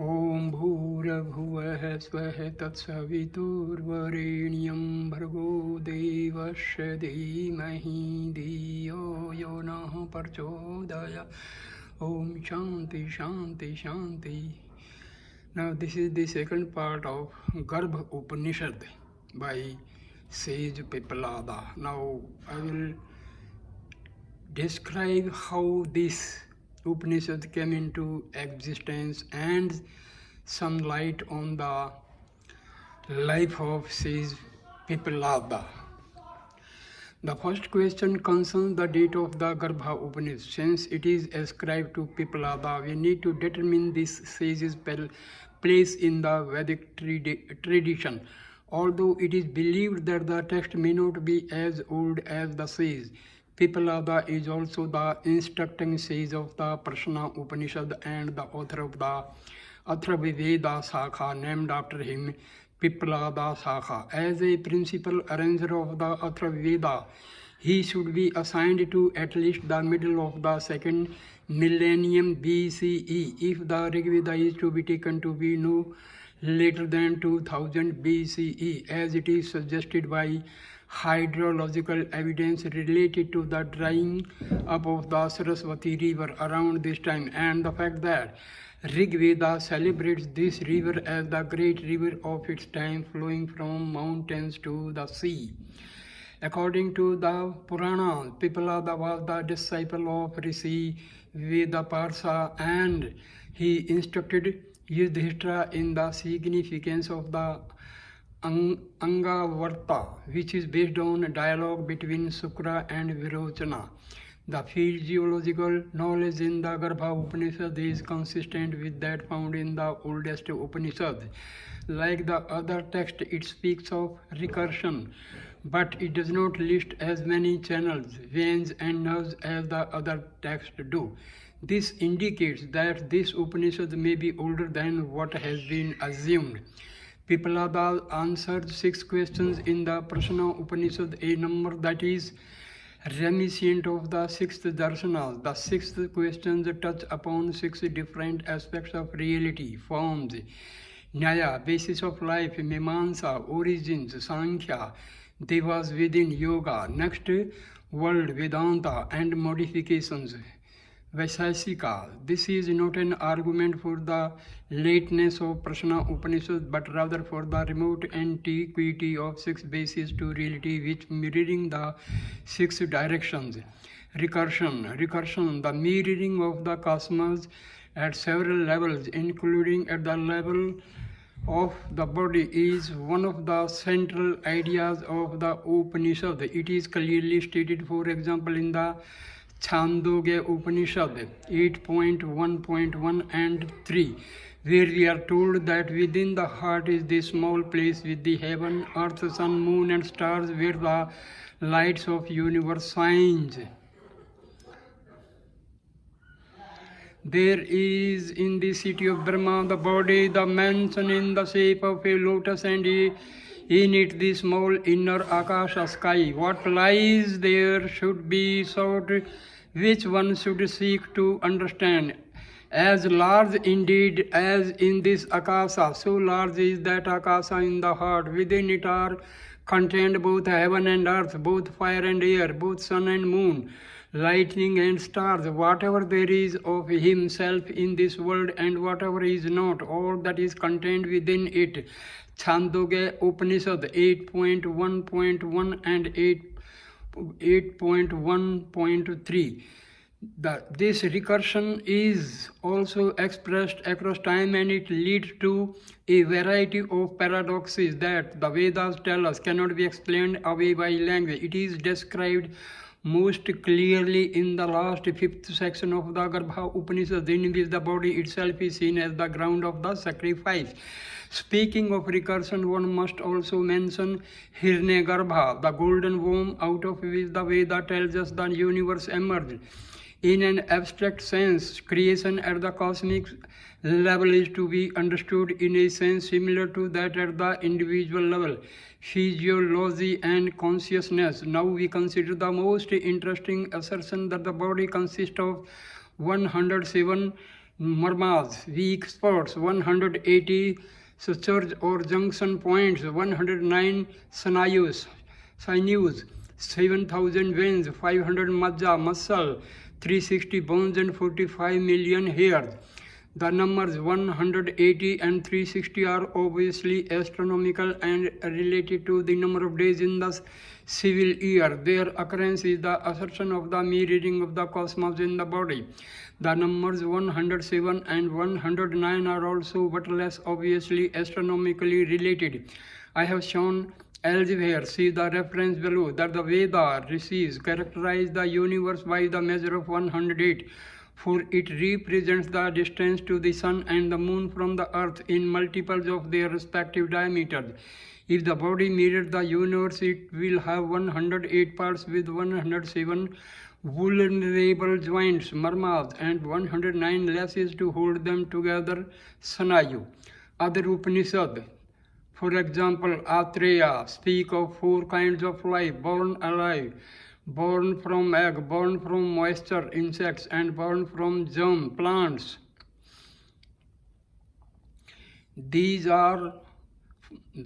ॐ भूर्भुवः स्वः तत्सवितुर्वरेण्यं भर्गो देवस्य धीमहि धियो यो नः प्रचोदयात्. Om Shanti Shanti Shanti. Now this is the second part of Grabha Upanishad by sage Pippalada. Now I will describe how this Upanishad came into existence and some light on the life of sage Pippalada. The first question concerns the date of the Grabha Upanishad. Since it is ascribed to Pippalada, we need to determine this sage's place in the Vedic tradition. Although it is believed that the text may not be as old as the sage, Pippalada is also the instructing sage of the Prashna Upanishad and the author of the Atharvaveda Sakha, named after him, Pippalada Sakha. As a principal arranger of the Atharvaveda, he should be assigned to at least the middle of the second millennium BCE, if the Rigveda is to be taken to be no later than 2000 BCE, as it is suggested by hydrological evidence related to the drying up of the Saraswati river around this time, and the fact that Rigveda celebrates this river as the great river of its time, flowing from mountains to the sea. According to the Puranas, Pippalada was the disciple of Rishi Vedaparsa, and he instructed Yudhishthira in the significance of the Angavarta, which is based on a dialogue between Sukra and Virochana. The physiological knowledge in the Grabha Upanishad is consistent with that found in the oldest Upanishad. Like the other text, it speaks of recursion, but it does not list as many channels, veins and nerves as the other texts do. This indicates that this Upanishad may be older than what has been assumed. Pippalada answered 6 questions in the Prashna Upanishad, a number that is reminiscent of the 6th darshanas. The 6 questions touch upon 6 different aspects of reality: forms, Nyaya, basis of life; Mimamsa, origins; Sankhya, devas within; Yoga, next world; Vedanta, and modifications; Vaisesika. This is not an argument for the lateness of Prashna Upanishad, but rather for the remote antiquity of 6 bases to reality, which mirroring the 6 directions. Recursion, the mirroring of the cosmos at several levels, including at the level of the body, is one of the central ideas of the Upanishad. It is clearly stated, for example, in the Chandogya Upanishad 8.1.1 and 3, where we are told that within the heart is the small place with the heaven, earth, sun, moon and stars, where the lights of universe shines. There is in the city of Brahma the body, the mansion in the shape of a lotus, and in it the small inner Akasha sky. What lies there should be sought, which one should seek to understand. As large indeed as in this Akasha, so large is that Akasha in the heart. Within it are contained both heaven and earth, both fire and air, both sun and moon, lightning and stars. Whatever there is of himself in this world and whatever is not, all that is contained within it. Chandogya Upanishad 8.1.1 and 8.1.3. This recursion is also expressed across time, and it leads to a variety of paradoxes that the Vedas tell us cannot be explained away by language. It is described most clearly in the last 5th section of the Grabha Upanishad, in which the body itself is seen as the ground of the sacrifice. Speaking of recursion, one must also mention Hiranyagarbha, the golden womb out of which the Veda tells us the universe emerged. In an abstract sense, creation at the cosmic level is to be understood in a sense similar to that at the individual level. Physiology and consciousness. Now we consider the most interesting assertion that the body consists of 107 Marmas, weak spots, 180 surge or junction points, 109 sinews, 7,000 veins, 500 majja, muscle, 360 bones and 45 million hairs. The numbers 180 and 360 are obviously astronomical and related to the number of days in the civil year. Their occurrence is the assertion of the mirroring of the cosmos in the body. The numbers 107 and 109 are also but less obviously astronomically related. I have shown elsewhere, see the reference below, that the Veda rishis characterize the universe by the measure of 108. For it represents the distance to the sun and the moon from the earth in multiples of their respective diameters. If the body mirrored the universe, it will have 108 parts with 107 vulnerable joints, marmas, and 109 lashes to hold them together, sanayu. Other Upanishad, for example, Atreya, speak of 4 kinds of life: born alive, born from egg, born from moisture, insects, and born from germ, plants. These are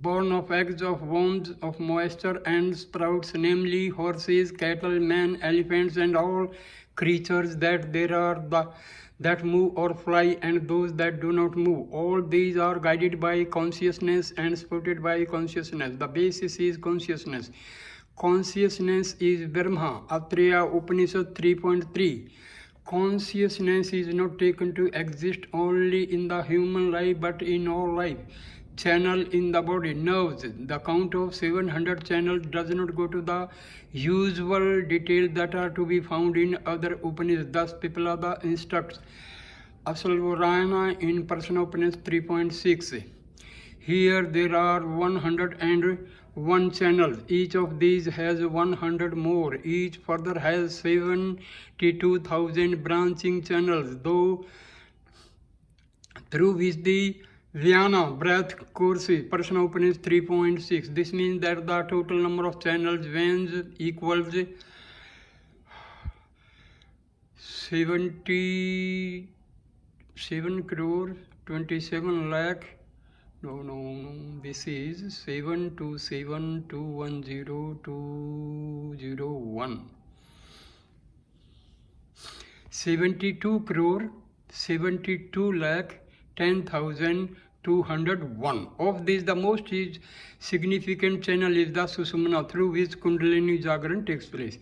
born of eggs, of wombs, of moisture, and sprouts, namely horses, cattle, men, elephants, and all creatures that there are that move or fly, and those that do not move. All these are guided by consciousness and supported by consciousness. The basis is consciousness. Consciousness is Brahma, Atreya Upanishad 3.3. Consciousness is not taken to exist only in the human life but in all life. Channel in the body, nerves. The count of 700 channels does not go to the usual details that are to be found in other Upanishads. Thus, Pippalada instructs Asalvarayana in Personal Upanishad 3.6. Here there are 101 channels. Each of these has 100 more. Each further has 72,000 branching channels, through which the Vyana, breath, courses. Personal Upanishad 3.6. This means that the total number of channels, veins, equals 77 crore 27 lakh. No, this is 727210201. 72 crore 72 lakh 10,201. Of these, the most significant channel is the Susumna, through which Kundalini Jagran takes place.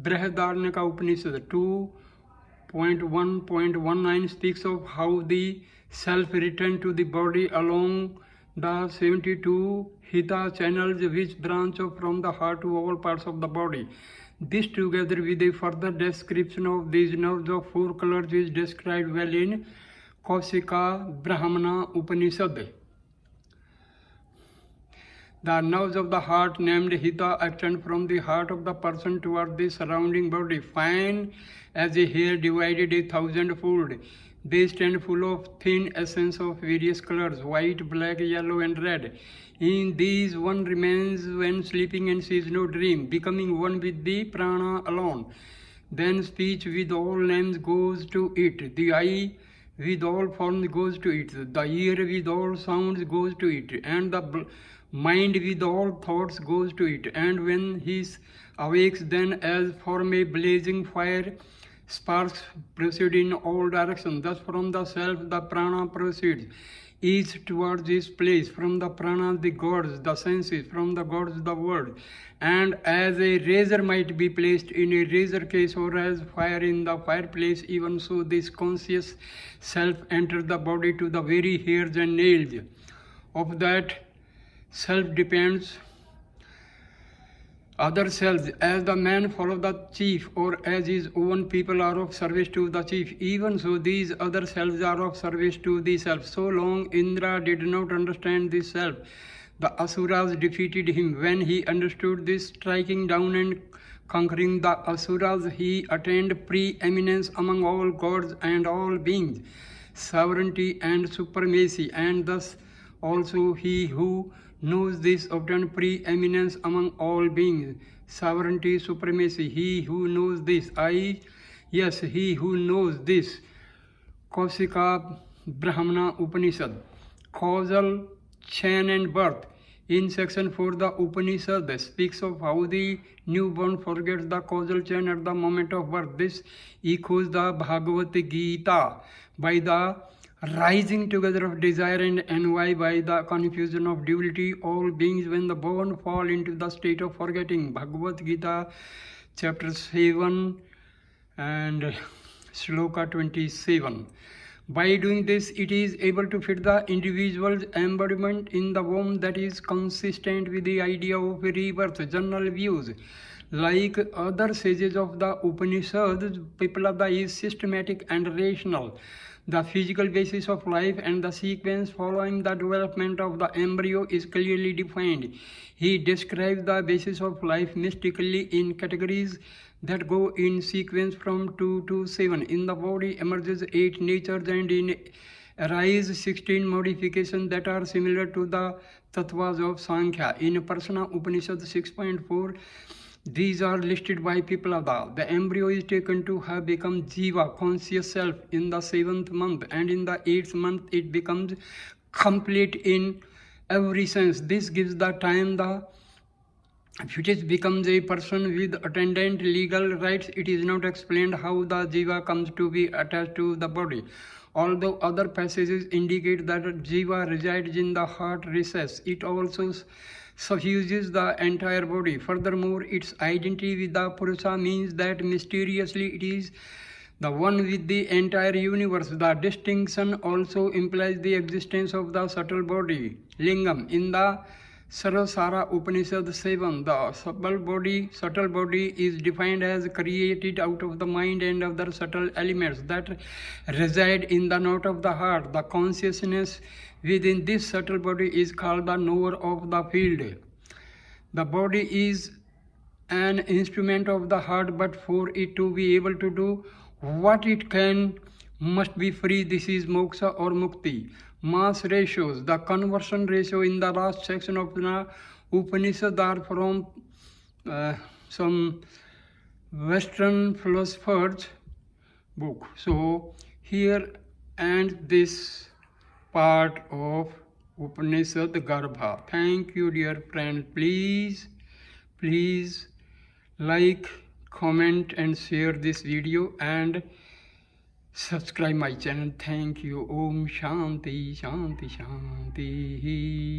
Brihadaranyaka Upanishad 2.1.19 speaks of how the self returned to the body along the 72 Hita channels which branch off from the heart to all parts of the body. This, together with a further description of these nerves of 4 colors, is described well in Kausika Brahmana Upanishad. The nerves of the heart, named Hita, extend from the heart of the person toward the surrounding body, fine as a hair divided 1,000-fold. They stand full of thin essence of various colors, white, black, yellow, and red. In these one remains when sleeping and sees no dream, becoming one with the prana alone. Then speech with all names goes to it. The eye with all forms goes to it. The ear with all sounds goes to it. And the mind with all thoughts goes to it. And when he awakes, then as from a blazing fire, sparks proceed in all directions. Thus from the self the prana proceeds, each towards its place. From the prana the gods, the senses. From the gods the world. And as a razor might be placed in a razor case, or as fire in the fireplace, even so this conscious self enters the body to the very hairs and nails. Of that self depends other selves. As the man follows the chief, or as his own people are of service to the chief, even so these other selves are of service to the self. So long Indra did not understand this self. The Asuras defeated him. When he understood this, striking down and conquering the Asuras, he attained preeminence among all gods and all beings, sovereignty and supremacy, and thus also he who knows this obtained preeminence among all beings, sovereignty, supremacy. He who knows this, he who knows this Kausika Brahmana Upanishad, causal chain and birth. In section 4, the Upanishad speaks of how the newborn forgets the causal chain at the moment of birth. This echoes the Bhagavad Gita by the rising together of desire and envy, by the confusion of duality. All beings when the born fall into the state of forgetting. Bhagavad Gita chapter 7 and Shloka 27. By doing this, it is able to fit the individual's embodiment in the womb that is consistent with the idea of rebirth. General views. Like other sages of the Upanishads, Pippalada is systematic and rational. The physical basis of life and the sequence following the development of the embryo is clearly defined. He describes the basis of life mystically in categories that go in sequence from 2 to 7. In the body emerges 8 natures, and in arise 16 modifications that are similar to the tattvas of Sankhya. In Prashna Upanishad 6.4, these are listed by Pippalada. The embryo is taken to have become Jiva, conscious self, in the 7th month, and in the 8th month it becomes complete in every sense. This gives the time the fetus becomes a person with attendant legal rights. It is not explained how the Jiva comes to be attached to the body. Although other passages indicate that Jiva resides in the heart recess, it also suffuses the entire body. Furthermore, its identity with the Purusha means that mysteriously it is the one with the entire universe. The distinction also implies the existence of the subtle body, Lingam. In the Sarasara Upanishad 7, the subtle body is defined as created out of the mind and other subtle elements that reside in the knot of the heart. The consciousness within this subtle body is called the knower of the field. The body is an instrument of the heart, but for it to be able to do what it can, must be free. This is moksha or mukti. Mass ratios. The conversion ratio in the last section of the Upanishad are from some Western philosophers' book. So here ends this part of Upanishad Grabha. Thank you, dear friends. Please like, comment and share this video and subscribe my channel. Thank you. Om Shanti Shanti Shanti.